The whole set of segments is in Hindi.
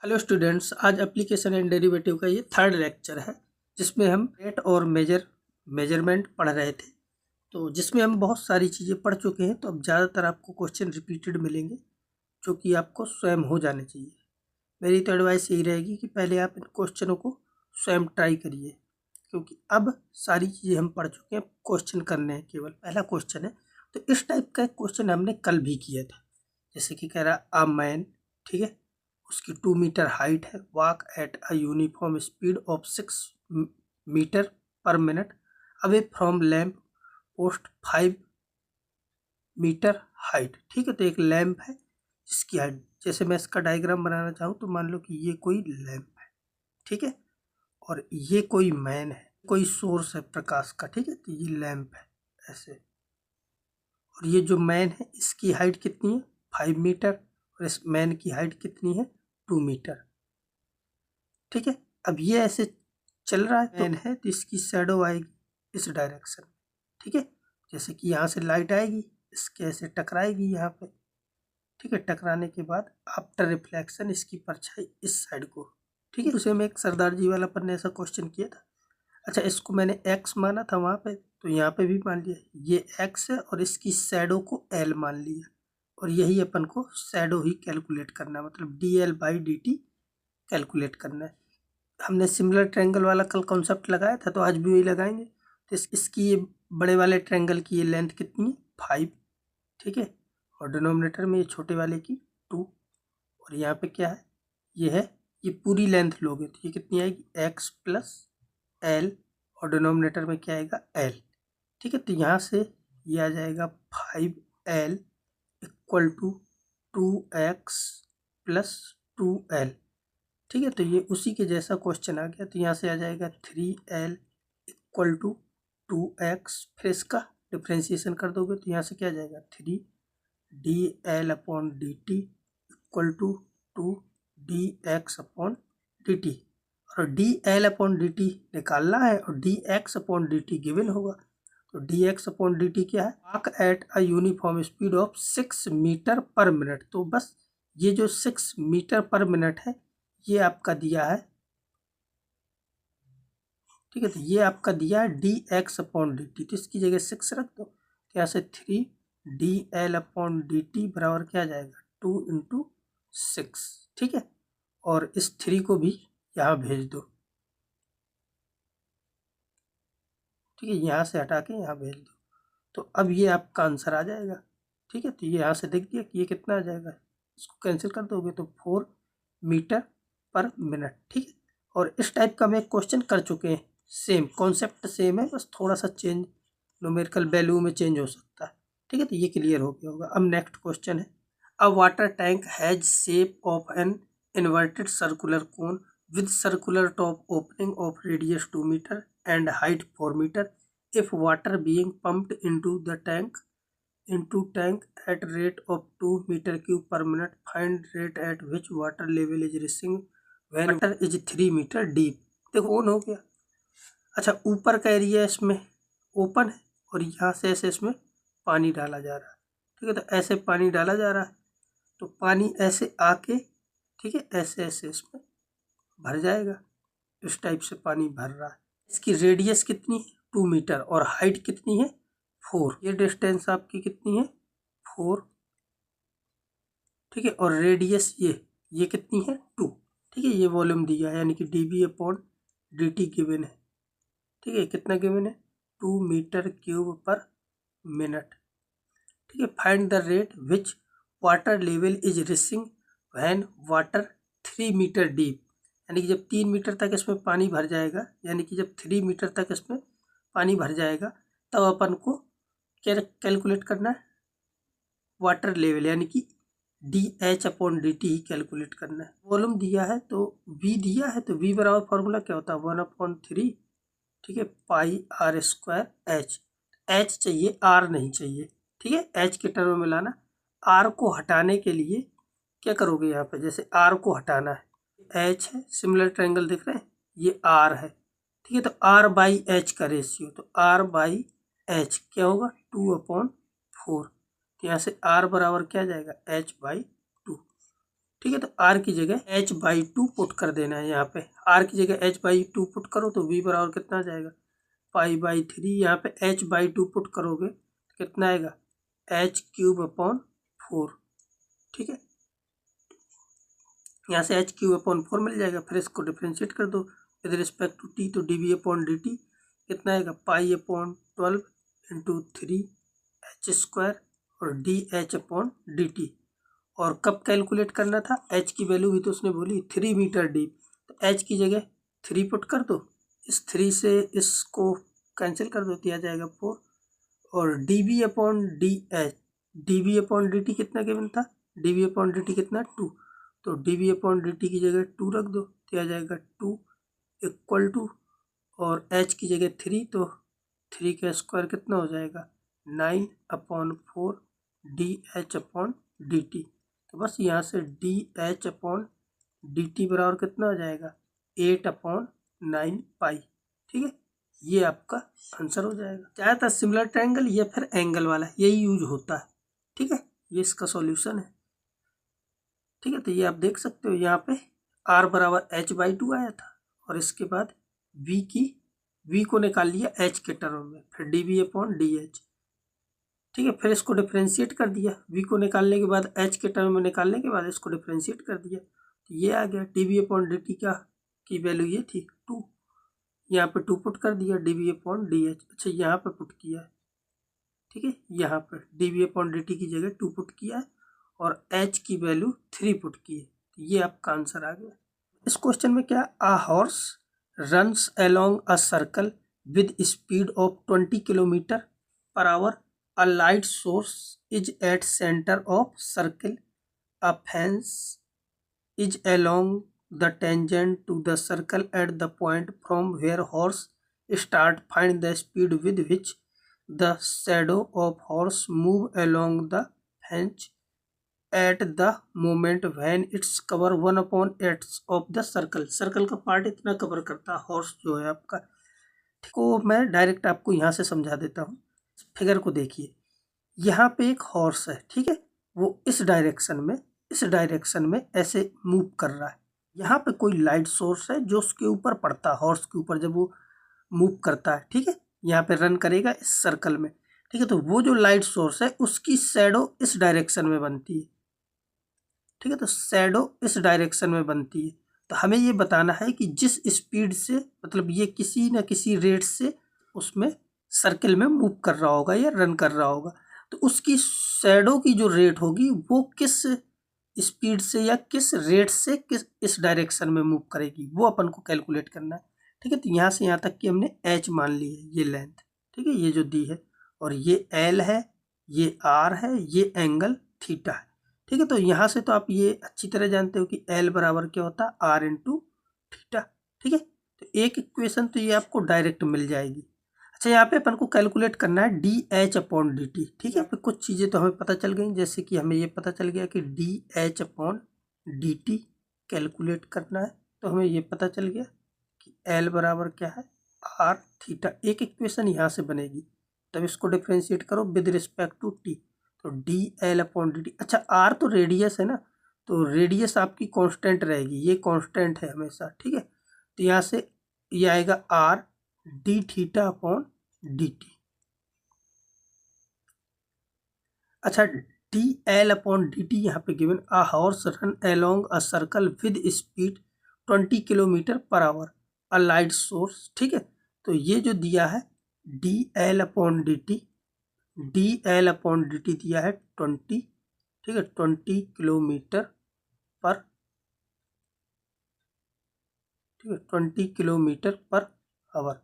हेलो स्टूडेंट्स, आज एप्लीकेशन एंड डेरिवेटिव का ये थर्ड लेक्चर है जिसमें हम रेट और मेजरमेंट पढ़ रहे थे। तो जिसमें हम बहुत सारी चीज़ें पढ़ चुके हैं, तो अब ज़्यादातर आपको क्वेश्चन रिपीटेड मिलेंगे जो कि आपको स्वयं हो जाने चाहिए। मेरी तो एडवाइस यही रहेगी कि पहले आप इन क्वेश्चनों को स्वयं ट्राई करिए, क्योंकि अब सारी चीज़ें हम पढ़ चुके हैं, क्वेश्चन करने हैं, केवल पहला क्वेश्चन है। तो इस टाइप का एक क्वेश्चन हमने कल भी किया था, जैसे कि कह रहा अ मैन, ठीक है, उसकी 2 मीटर हाइट है, walk at a uniform speed of 6 metre per minute away from lamp post 5 metre height. ठीक है, तो एक लैम्प है जिसकी हाइट, जैसे मैं इसका डायग्राम बनाना चाहूँ तो मान लो कि ये कोई लैम्प है, ठीक है, और ये कोई मैन है, कोई सोर्स है प्रकाश का, ठीक है, तो ये लैम्प है ऐसे, और ये जो मैन है इसकी हाइट कितनी है 5 मीटर, और इस मैन की हाइट कितनी है 2 मीटर। ठीक है, अब ये ऐसे चल रहा है, मैन है तो इसकी शैडो आएगी इस डायरेक्शन में, ठीक है, जैसे कि यहाँ से लाइट आएगी, इसके ऐसे टकराएगी यहाँ पे, ठीक है, टकराने के बाद आफ्टर रिफ्लेक्शन इसकी परछाई इस साइड को, ठीक है। उसे में एक सरदार जी वाला अपन ने ऐसा क्वेश्चन किया था। अच्छा, इसको मैंने एक्स माना था वहाँ पे, तो यहाँ पे भी मान लिया ये एक्स है, और इसकी शैडो को एल मान लिया, और यही अपन को शैडो ही कैलकुलेट करना है, मतलब D L by D T calculate करना है। हमने सिमिलर ट्रायंगल वाला कल कॉन्सेप्ट लगाया था, तो आज भी वही लगाएंगे। तो इसकी ये बड़े वाले ट्रायंगल की ये लेंथ कितनी है 5, ठीक है, और डिनोमिनेटर में ये छोटे वाले की 2, और यहाँ पे क्या है, ये है, ये पूरी लेंथ लोगे तो ये कितनी आएगी x प्लस एल, और डिनोमिनेटर में क्या आएगा एल, ठीक है। तो यहाँ से ये आ जाएगा 5l equal to 2x plus 2l, ठीक है। तो ये उसी के जैसा क्वेश्चन आ गया, तो यहाँ से आ जाएगा 3l इक्वल टू 2x, फिर इसका डिफ्रेंसिएशन कर दोगे तो यहाँ से क्या आ जाएगा 3dl upon d t equal to 2dx upon d t, और dl अपॉन डी टी निकालना है और dx upon d t given होगा। तो dx अपॉन डी टी क्या है, walk at a uniform speed of 6 metre per minute. तो बस ये जो 6 मीटर पर मिनट है ये आपका दिया है, ठीक है, तो ये आपका दिया है D x upon d T, तो इसकी जगह 6 रख दो, तो यहाँ से 3dl अपॉन डी टी बराबर क्या आ जाएगा 2 इंटू 6, ठीक है, और इस 3 को भी यहाँ भेज दो, ठीक है, यहाँ से हटा के यहाँ भेज दो, तो अब ये आपका आंसर आ जाएगा, ठीक है। तो ये यहाँ से देख दिया कि ये कितना आ जाएगा, इसको कैंसिल कर दोगे तो 4 मीटर पर मिनट, ठीक है। और इस टाइप का हम एक क्वेश्चन कर चुके हैं, सेम कॉन्सेप्ट सेम है, बस थोड़ा सा चेंज न्यूमेरिकल वैल्यू में चेंज हो सकता है, ठीक है। तो ये क्लियर हो गया होगा। अब नेक्स्ट क्वेश्चन है, अ water tank has shape of an inverted circular cone with circular top opening of radius 2 meter and height 4 meter. If water being pumped into tank at rate of 2 meter cube per minute, find rate at which water level is rising when water is 3 meter deep. देखो ऑन हो गया। अच्छा, ऊपर का एरिया इसमें ओपन है और यहाँ से ऐसे इसमें पानी डाला जा रहा है, ठीक है, तो ऐसे पानी डाला जा रहा है, तो पानी ऐसे आके, ठीक है, ऐसे ऐसे इसमें भर जाएगा, इस टाइप से पानी भर रहा है। इसकी रेडियस कितनी है 2 मीटर और हाइट कितनी है 4, ये डिस्टेंस आपकी कितनी है 4, ठीक है, और रेडियस ये कितनी है 2, ठीक है, ये वॉल्यूम दिया है, यानी कि dB अपॉन dt गिवन है, ठीक है, कितना गिवन है 2 मीटर क्यूब पर मिनट, ठीक है। Find the rate which water level is rising when water 3 metre deep, यानी कि जब 3 मीटर तक इसमें पानी भर जाएगा, यानी कि जब 3 मीटर तक इसमें पानी भर जाएगा, तब अपन को क्या कैलकुलेट करना है वाटर लेवल, यानी कि D h upon d T calculate करना है। वॉल्यूम दिया है तो v दिया है, तो v बराबर फॉर्मूला क्या होता है 1/3, ठीक है, पाई आर स्क्वायर एच, एच चाहिए आर नहीं चाहिए, ठीक है, एच के टर्म में लाना। आर को हटाने के लिए क्या करोगे, यहाँ पे जैसे आर को हटाना है, एच है, सिमिलर ट्रायंगल दिख रहे हैं, ये आर है, ठीक है, तो आर बाई एच का रेशियो, तो आर बाई एच क्या होगा 2/4, तो यहाँ से आर बराबर क्या आ जाएगा एच बाई 2, ठीक है। तो आर की जगह h/2 पुट कर देना है। यहाँ पे आर की जगह h/2 पुट करो तो v बराबर कितना आ जाएगा, π/3। यहाँ पे h/2 पुट करोगे तो कितना आएगा, h³/4। ठीक है, यहाँ से h³/4 मिल जाएगा। फिर इसको डिफ्रेंशिएट कर दो विद रिस्पेक्ट टू t, तो dv/dt कितना आएगा, π/12 इंटू 3h² और dh/dt। और कब कैलकुलेट करना था, h की वैल्यू भी तो उसने बोली 3 मीटर डीप, तो h की जगह 3 पुट कर दो। इस 3 से इसको कैंसिल कर दो तो आ जाएगा 4। और dv/dt कितना गिवन था, dv/dt कितना 2, तो dv/dt की जगह 2 रख दो तो आ जाएगा 2 इक्वल टू, और h की जगह 3, तो 3 का स्क्वायर कितना हो जाएगा, 9/4 dh/dt। तो बस यहाँ से dh/dt बराबर कितना हो जाएगा, 8/9 पाई। ठीक है, ये आपका आंसर हो जाएगा। ज़्यादातर सिमिलर ट्रायंगल या फिर एंगल वाला यही यूज होता है। ठीक है, ये इसका सॉल्यूशन है। ठीक है, तो ये आप देख सकते हो यहाँ पे r बराबर h/2 आया था, और इसके बाद v को निकाल लिया h के टर्म में, फिर dv/dh। ठीक है, फिर इसको डिफ्रेंशिएट कर दिया, v को निकालने के बाद h के टर्म में निकालने के बाद इसको डिफ्रेंशिएट कर दिया, तो ये आ गया dv/dt की वैल्यू ये थी 2। यहाँ पे 2 पुट कर दिया dv/dh। अच्छा, यहाँ पे पुट किया है। ठीक है, यहाँ पर dv/dt की जगह 2 पुट किया है और h की वैल्यू 3 पुट की है, तो ये आपका आंसर आ गया। इस क्वेश्चन में क्या, a horse runs along a circle with speed of 20 kilometre per hour, a light source is at centre of circle, a fence is along the tangent to the circle at the point from where horse start. Find the speed with which the shadow of horse move along the fence at the moment when its cover 1/8 of the circle। Circle का पार्ट इतना कवर करता है हॉर्स जो है आपका। को मैं डायरेक्ट आपको यहाँ से समझा देता हूँ। फिगर को देखिए, यहाँ पे एक हॉर्स है। ठीक है, वो इस डायरेक्शन में ऐसे मूव कर रहा है। यहाँ पे कोई लाइट सोर्स है जो उसके ऊपर पड़ता है, हॉर्स के ऊपर जब वो मूव करता है। ठीक है, यहाँ पे रन करेगा इस सर्कल में। ठीक है, तो वो जो लाइट सोर्स है उसकी शैडो इस डायरेक्शन में बनती है। ठीक है, तो शैडो इस डायरेक्शन में बनती है। तो हमें ये बताना है कि जिस स्पीड से, मतलब ये किसी न किसी रेट से उसमें सर्कल में मूव कर रहा होगा या रन कर रहा होगा, तो उसकी शैडो की जो रेट होगी वो किस स्पीड से या किस रेट से किस इस डायरेक्शन में मूव करेगी, वो अपन को कैलकुलेट करना है। ठीक है, तो यहाँ से यहाँ तक कि हमने h मान ली है, ये लेंथ। ठीक है, ये जो दी है, और ये l है, ये r है, ये एंगल थीटा है। ठीक है, तो यहाँ से तो आप ये अच्छी तरह जानते हो कि l बराबर क्या होता है, r इंटू थीटा। ठीक है, तो एक इक्वेशन तो ये आपको डायरेक्ट मिल जाएगी। अच्छा, यहाँ पे अपन को कैलकुलेट करना है dh/dt। ठीक है, पे कुछ चीज़ें तो हमें पता चल गई, जैसे कि हमें ये पता चल गया कि dh/dt कैलकुलेट करना है, तो हमें ये पता चल गया कि l बराबर क्या है, r थीटा। एक इक्वेशन यहाँ से बनेगी, तब इसको डिफ्रेंशिएट करो विद रिस्पेक्ट टू t, तो dl/dt। अच्छा, r तो रेडियस है ना, तो रेडियस आपकी कांस्टेंट रहेगी, ये कांस्टेंट है हमेशा। ठीक है, तो यहाँ से ये आएगा r d(θ/dt)। अच्छा, dl/dt यहाँ पे given, a horse run along a circle with speed 20 kilometre per hour, a light source. ठीक है, तो ये जो दिया है dl/dt दिया है 20। ठीक है, 20 किलोमीटर पर, ठीक है, 20 किलोमीटर पर आवर।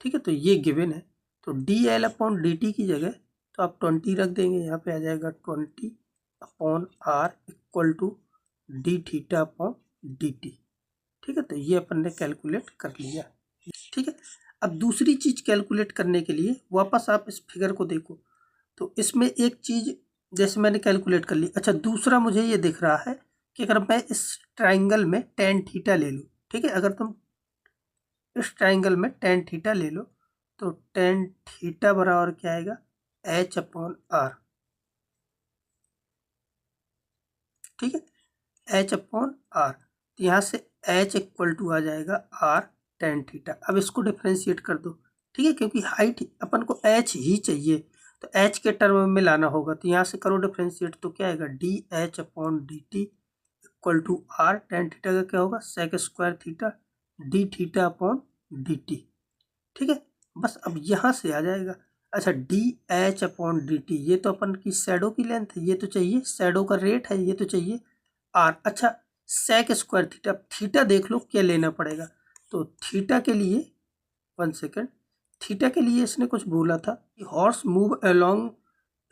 ठीक है, तो ये गिवन है, तो dl/dt की जगह तो आप 20 रख देंगे, यहाँ पे आ जाएगा 20/r इक्वल टू dθ/dt। ठीक है, तो ये अपन ने कैलकुलेट कर लिया। ठीक है, अब दूसरी चीज़ कैलकुलेट करने के लिए वापस आप इस फिगर को देखो, तो इसमें एक चीज़ जैसे मैंने कैलकुलेट कर ली। अच्छा, दूसरा मुझे ये दिख रहा है कि अगर मैं इस ट्राइंगल में tan थीटा ले लूँ। ठीक है, अगर तुम इस ट्राइंगल में tan थीटा ले लो, तो tan थीटा बराबर क्या आएगा, h/r। ठीक है, एच अपॉन आर, तो यहाँ से एच इक्वल टू आ जाएगा आर टेन थीटा। अब इसको डिफ्रेंशिएट कर दो, ठीक है, क्योंकि हाइट अपन को एच ही चाहिए तो एच के टर्म में लाना होगा, तो यहाँ से करो डिफ्रेंशिएट, तो क्या आएगा d h upon d t equal to r tan theta का क्या होगा sec square theta d theta upon d t, ठीक है। बस अब यहाँ से आ जाएगा। अच्छा d h upon d t, ये तो अपन की शैडो की लेंथ है, ये तो चाहिए शैडो का रेट है, ये तो चाहिए आर। अच्छा सेक स्क्वायर थीटा, थीटा देख लो क्या लेना पड़ेगा, तो थीटा के लिए 1 सेकेंड, थीटा के लिए इसने कुछ बोला था कि horse move along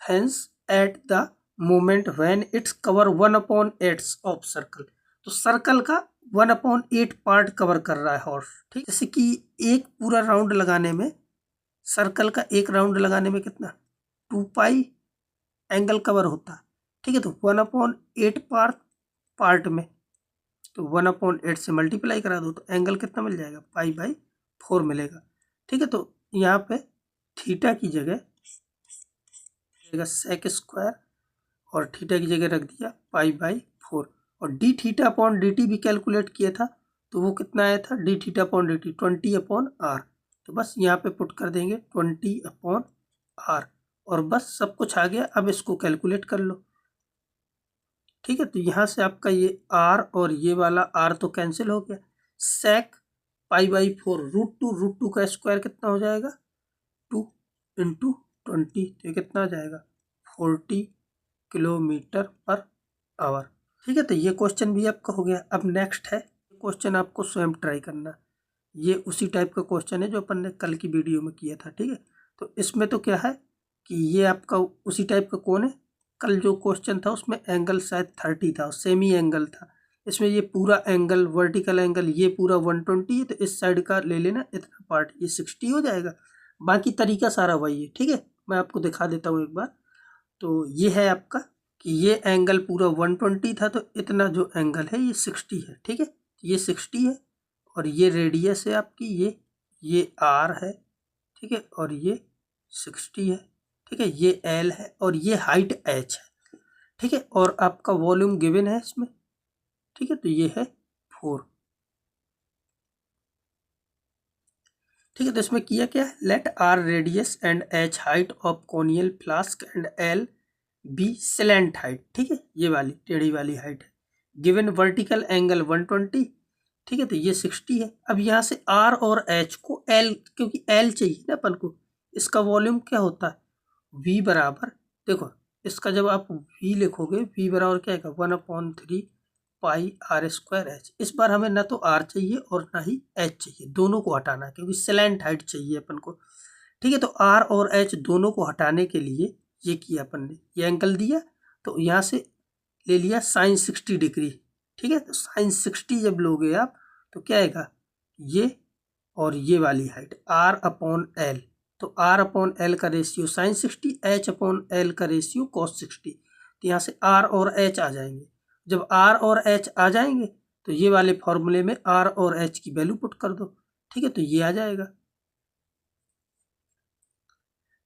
fence at the moment when its cover 1/8 of circle, तो सर्कल का 1/8 पार्ट कवर कर रहा है हॉर्स, ठीक। जैसे कि एक पूरा राउंड लगाने में, सर्कल का एक राउंड लगाने में कितना 2 पाई एंगल कवर होता है, ठीक है। तो 1/8 पार्ट में, तो 1/8 से मल्टीप्लाई करा दो तो एंगल कितना मिल जाएगा पाई/4 मिलेगा, ठीक है। तो यहाँ पे थीटा की जगह सेक स्क्वायर और थीटा की जगह रख दिया पाई/4, और D theta upon d T भी कैलकुलेट किया था, तो वो कितना आया था D theta upon d T 20/r, तो बस यहाँ पे पुट कर देंगे 20/r और बस सब कुछ आ गया। अब इसको कैलकुलेट कर लो, ठीक है। तो यहाँ से आपका ये r और ये वाला r तो कैंसिल हो गया, सेक पाई/4 √2 का स्क्वायर कितना हो जाएगा 2 × 20, तो ये कितना आ जाएगा 40 किलोमीटर पर आवर, ठीक है। तो ये क्वेश्चन भी आपका हो गया। अब नेक्स्ट है क्वेश्चन, आपको स्वयं ट्राई करना, ये उसी टाइप का क्वेश्चन है जो अपन ने कल की वीडियो में किया था, ठीक है। तो इसमें तो क्या है कि ये आपका उसी टाइप का कौन है, कल जो क्वेश्चन था उसमें एंगल शायद 30 था, सेमी एंगल था, इसमें ये पूरा एंगल वर्टिकल एंगल ये पूरा 120 है, तो इस साइड का ले लेना इतना पार्ट, ये 60 हो जाएगा। बाकी तरीका सारा वही है, ठीक है। मैं आपको दिखा देता हूँ एक बार। तो ये है आपका कि ये एंगल पूरा 120 था, तो इतना जो एंगल है ये 60 है, ठीक है। ये 60 है और ये रेडियस है आपकी, ये आर है, ठीक है, और ये 60 है, ठीक है, ये एल है और ये हाइट एच है, ठीक है। और आपका वॉल्यूम गिवन है इसमें, ठीक है, तो ये है 4, ठीक है। तो इसमें किया क्या है, let R radius and H height of conical flask and L be slant height, ठीक है, ये वाली टेढ़ी वाली हाइट है, गिवन वर्टिकल एंगल 120, ठीक है। तो ये 60 है। अब यहाँ से आर और एच को एल, क्योंकि एल चाहिए ना अपन को, इसका वॉल्यूम क्या होता है वी बराबर, देखो इसका जब आप वी लिखोगे वी बराबर क्या है 1/3 पाई आर स्क्वायर एच। इस बार हमें ना तो आर चाहिए और ना ही एच चाहिए, दोनों को हटाना है क्योंकि स्लैंट हाइट चाहिए अपन को, ठीक है। तो आर और एच दोनों को हटाने के लिए ये किया अपन ने, ये एंगल दिया तो यहाँ से ले लिया साइन 60 डिग्री, ठीक है। तो साइन 60 जब लोगे आप तो क्या आएगा ये और ये वाली हाइट आर अपॉन एल, तो आर अपॉन एल का ratio sine 60, h upon l का रेशियो कॉस 60, तो यहाँ से आर और एच आ जाएंगे। जब आर और एच आ जाएंगे तो ये वाले फॉर्मूले में आर और एच की वैल्यू पुट कर दो, ठीक है, तो ये आ जाएगा।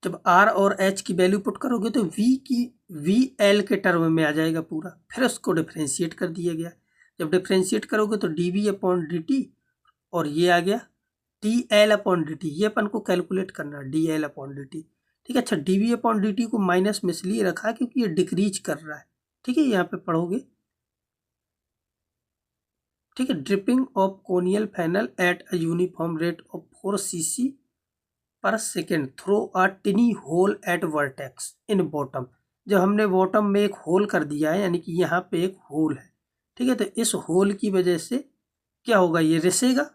जब आर और एच की वैल्यू पुट करोगे तो वी एल के टर्म में आ जाएगा पूरा, फिर उसको डिफ्रेंशिएट कर दिया गया। जब डिफ्रेंशिएट करोगे तो d v upon d t और ये आ गया d l upon d t, ये अपन को कैलकुलेट करना d l upon d t, ठीक है। अच्छा d v upon d t को माइनस में इसलिए रखा है क्योंकि ये डिक्रीज कर रहा है, ठीक है, यहाँ पे पढ़ोगे, ठीक है। Dripping of conical funnel at a uniform rate of 4 cc per second through a tiny hole at vertex in bottom, जब हमने बॉटम में एक होल कर दिया है यानी कि यहाँ पे एक होल है, ठीक है। तो इस होल की वजह से क्या होगा ये रिसेगा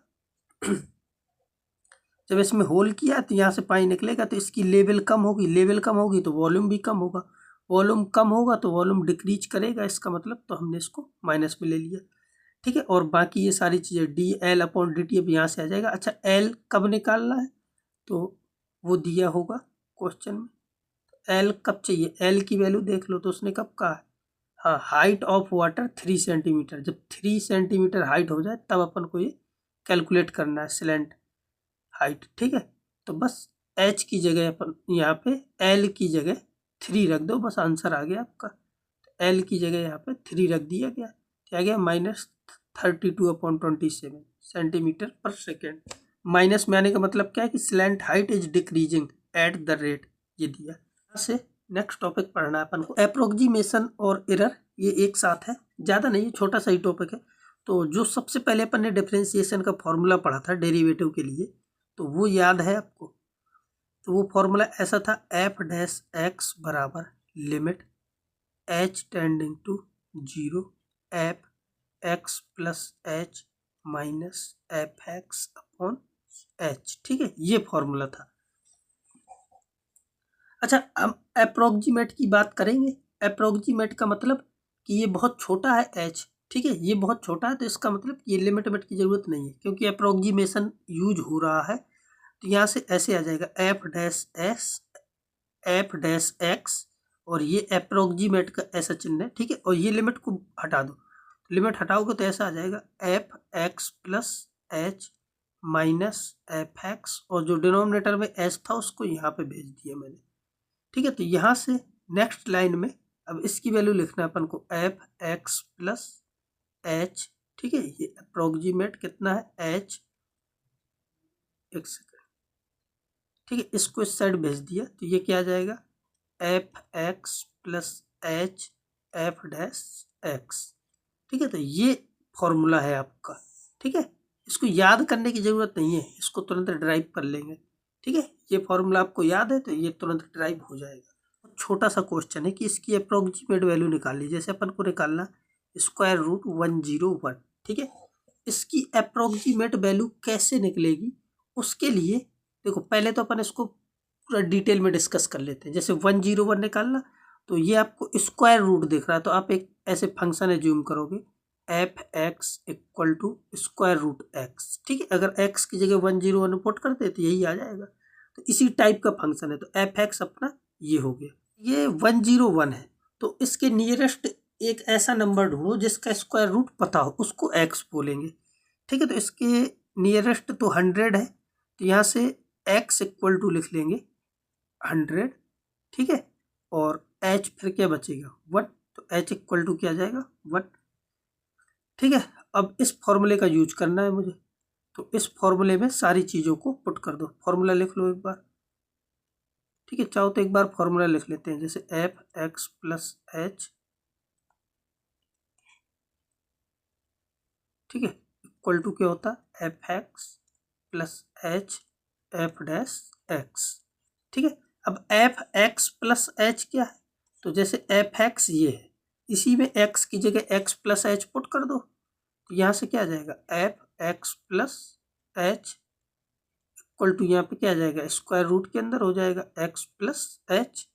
जब इसमें होल किया तो यहाँ से पानी निकलेगा तो इसकी लेवल कम होगी, लेवल कम होगी तो वॉल्यूम भी कम होगा, वॉल्यूम कम होगा तो वॉल्यूम डिक्रीज करेगा, इसका मतलब तो हमने इसको माइनस में ले लिया, ठीक है। और बाकी ये सारी चीज़ें D l upon d T अब यहाँ से आ जाएगा। अच्छा एल कब निकालना है तो वो दिया होगा क्वेश्चन में, एल कब चाहिए, एल की वैल्यू देख लो तो उसने कब कहा है, हाँ हाइट ऑफ वाटर 3 सेंटीमीटर, जब 3 सेंटीमीटर हाइट हो जाए तब अपन को ये कैलकुलेट करना है स्लैंट हाइट, ठीक है। तो बस एच की जगह अपन यहाँ पे एल की जगह 3 रख दो, बस आंसर आ गया आपका। एल की जगह यहाँ पे 3 रख दिया गया, तो आ गया -32/27 सेंटीमीटर पर सेकेंड। माइनस में आने का मतलब क्या है कि slant height is decreasing at the rate, ये दिया। यहाँ से नेक्स्ट टॉपिक पढ़ना है अपन को, अप्रोक्सीमेशन और एरर, ये एक साथ है, ज़्यादा नहीं, छोटा सा ही टॉपिक है। तो जो सबसे पहले अपन ने डिफरेंशिएशन का फॉर्मूला पढ़ा था डेरिवेटिव के लिए, तो वो याद है आपको। तो वो फॉर्मूला ऐसा था, f-x बराबर limit h tending to 0 f(x + h - f(x)/h। ठीक है, ये फॉर्मूला था। अच्छा, हम अप्रोक्सीमेट की बात करेंगे। अप्रोक्सीमेट का मतलब कि ये बहुत छोटा है h, ठीक है, ये बहुत छोटा है, तो इसका मतलब ये लिमिट की जरूरत नहीं है, क्योंकि अप्रोक्सीमेशन यूज हो रहा है। तो यहाँ से ऐसे आ जाएगा f-x और ये अप्रोक्सीमेट का ऐसा चिन्ह है, ठीक है, और ये लिमिट को हटा दो, लिमिट हटाओगे तो ऐसा आ जाएगा f(x + h - f(x), और जो डिनोमिनेटर में h था उसको यहाँ पे भेज दिया मैंने, ठीक है। तो यहाँ से नेक्स्ट लाइन में अब इसकी वैल्यू लिखना है अपन को, f(x + h), ठीक है, ये अप्रोक्सीमेट कितना है h, एक सेकेंड, ठीक है, इसको इस साइड भेज दिया, तो ये क्या आ जाएगा f(x + h f'(x), ठीक है। तो ये फॉर्मूला है आपका, ठीक है, इसको याद करने की जरूरत नहीं है, इसको तुरंत ड्राइव कर लेंगे, ठीक है। ये फॉर्मूला आपको याद है तो ये तुरंत ड्राइव हो जाएगा। छोटा सा क्वेश्चन है कि इसकी अप्रोक्सीमेट वैल्यू निकालिए, जैसे अपन को निकालना √101, ठीक है। इसकी अप्रोक्सीमेट वैल्यू कैसे निकलेगी, उसके लिए देखो पहले तो अपन इसको पूरा डिटेल में डिस्कस कर लेते हैं। जैसे 101 निकालना, तो ये आपको स्क्वायर रूट दिख रहा है, तो आप एक ऐसे फंक्शन एज्यूम करोगे f(x = √x), ठीक है। अगर x की जगह 101 पुट करते तो यही आ जाएगा, तो इसी टाइप का फंक्शन है। तो f(x) अपना ये हो गया, ये 101 है, तो इसके नियरेस्ट एक ऐसा नंबर ढूंढो जिसका स्क्वायर रूट पता हो, उसको x बोलेंगे, ठीक है। तो इसके नियरेस्ट तो 100 है, तो यहाँ से x = लिख लेंगे 100, ठीक है, और h फिर क्या बचेगा 1, तो h = क्या आ जाएगा 1, ठीक है। अब इस फॉर्मूले का यूज करना है मुझे, तो इस फॉर्मूले में सारी चीज़ों को पुट कर दो, फॉर्मूला लिख लो एक बार, ठीक है। चाहो तो एक बार फॉर्मूला लिख लेते हैं, जैसे f(x + h), ठीक है, इक्वल टू क्या होता है f(x + h f'(x), ठीक है। अब f(x + h) क्या है, तो जैसे f(x) ये है, इसी में x की जगह x + h पुट कर दो, तो यहाँ से क्या आ जाएगा f(x + h) इक्वल टू, यहाँ पे क्या आ जाएगा स्क्वायर रूट के अंदर हो जाएगा x + h,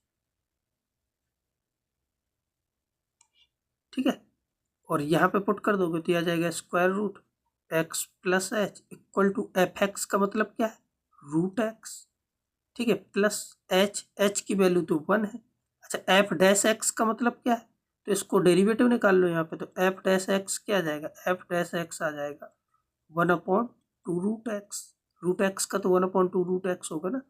ठीक है, और यहाँ पे पुट कर दोगे तो ये आ जाएगा square root x + h equal to f(x) का मतलब क्या है √x, ठीक है, प्लस h की वैल्यू तो 1 है। अच्छा, f'(x) का मतलब क्या है, तो इसको डेरिवेटिव निकाल लो यहाँ पे, तो f'(x) क्या आ जाएगा, f'(x) आ जाएगा 1/2√x, √x का तो 1/2√x होगा ना,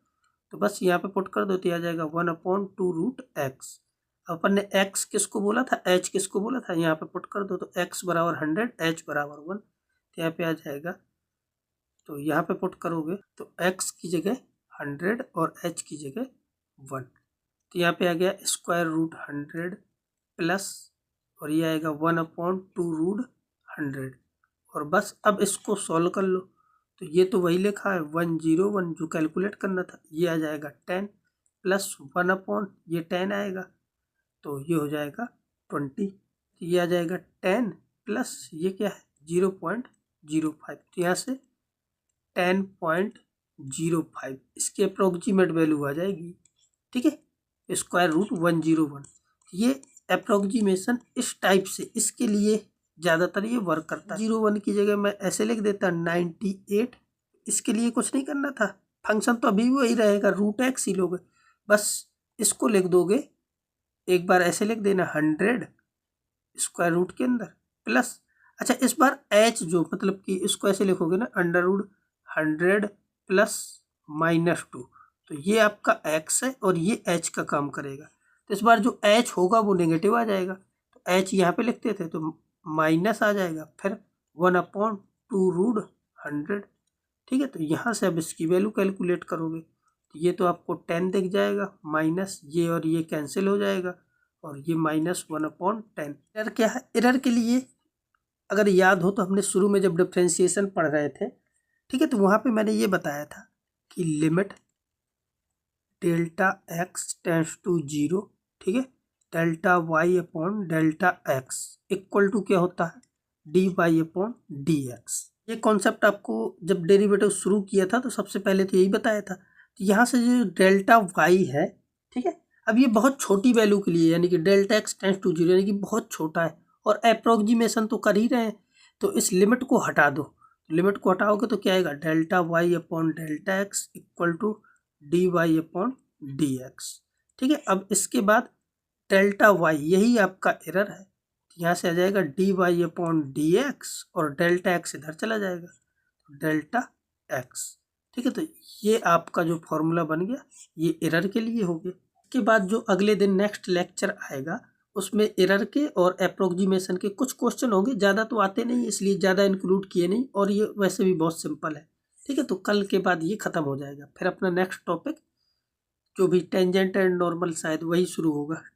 तो बस यहाँ पे पुट कर दो तो आ जाएगा 1/2√x। अपन ने x किसको बोला था, h किसको बोला था, यहाँ पे पुट कर दो, तो x = 100 h = 1, तो यहाँ पे आ जाएगा, तो यहाँ पे पुट करोगे तो x की जगह 100 और h की जगह 1, तो यहाँ पे आ गया स्क्वायर रूट 100 प्लस, और ये आएगा 1/2√100, और बस अब इसको सॉल्व कर लो, तो ये तो वही लिखा है 101 जो कैलकुलेट करना था, ये आ जाएगा 10 प्लस 1 ये 10 आएगा, तो ये हो जाएगा 20, तो ये आ जाएगा 10 प्लस ये क्या है 0.05, तो यहाँ से 10.05 इसकी अप्रोक्सीमेट वैल्यू आ जाएगी, ठीक है, स्क्वायर रूट 101। ये अप्रोक्सीमेशन इस टाइप से, इसके लिए ज़्यादातर ये वर्क करता है। 01 की जगह मैं ऐसे लिख देता 98, इसके लिए कुछ नहीं करना था, फंक्शन तो अभी वही रहेगा, √x ही लोगे, बस इसको लिख दोगे, एक बार ऐसे लिख देना 100 स्क्वायर रूट के अंदर प्लस, अच्छा इस बार h जो मतलब कि इसको ऐसे लिखोगे ना √100 प्लस -2, तो ये आपका x है और ये h का काम करेगा, तो इस बार जो h होगा वो नेगेटिव आ जाएगा, तो h यहाँ पे लिखते थे तो माइनस आ जाएगा, फिर 1/2√100। ठीक है, तो यहाँ से अब इसकी वैल्यू कैलकुलेट करोगे तो ये तो आपको 10 दिख जाएगा, माइनस ये और ये कैंसिल हो जाएगा और ये -1/10। एरर क्या है? एरर के लिए अगर याद हो तो हमने शुरू में जब डिफ्रेंशिएशन पढ़ रहे थे, ठीक है, तो वहाँ पे मैंने ये बताया था कि limit delta x tends to 0, ठीक है, delta y upon delta x equal to क्या होता है? dy/dx। ये कॉन्सेप्ट आपको जब डेरिवेटिव शुरू किया था तो सबसे पहले तो यही बताया था। तो यहाँ से जो डेल्टा वाई है, ठीक है, अब ये बहुत छोटी वैल्यू के लिए, यानी कि डेल्टा एक्स टेंड्स टू 0 यानी कि बहुत छोटा है और अप्रोक्सीमेशन तो कर ही रहे हैं, तो इस लिमिट को हटा दो। लिमिट को हटाओगे तो क्या आएगा? Delta y upon delta x equal to dy/dx। ठीक है, अब इसके बाद डेल्टा वाई, यही आपका एरर है, यहाँ से आ जाएगा dy/dx और डेल्टा एक्स इधर चला जाएगा, डेल्टा एक्स। ठीक है, तो ये आपका जो फॉर्मूला बन गया ये एरर के लिए हो गया। इसके बाद जो अगले दिन नेक्स्ट लेक्चर आएगा उसमें एरर के और अप्रोक्सीमेशन के कुछ क्वेश्चन होंगे, ज़्यादा तो आते नहीं इसलिए ज़्यादा इंक्लूड किए नहीं, और ये वैसे भी बहुत सिंपल है। ठीक है, तो कल के बाद ये ख़त्म हो जाएगा, फिर अपना नेक्स्ट टॉपिक जो भी टेंजेंट एंड नॉर्मल शायद वही शुरू होगा।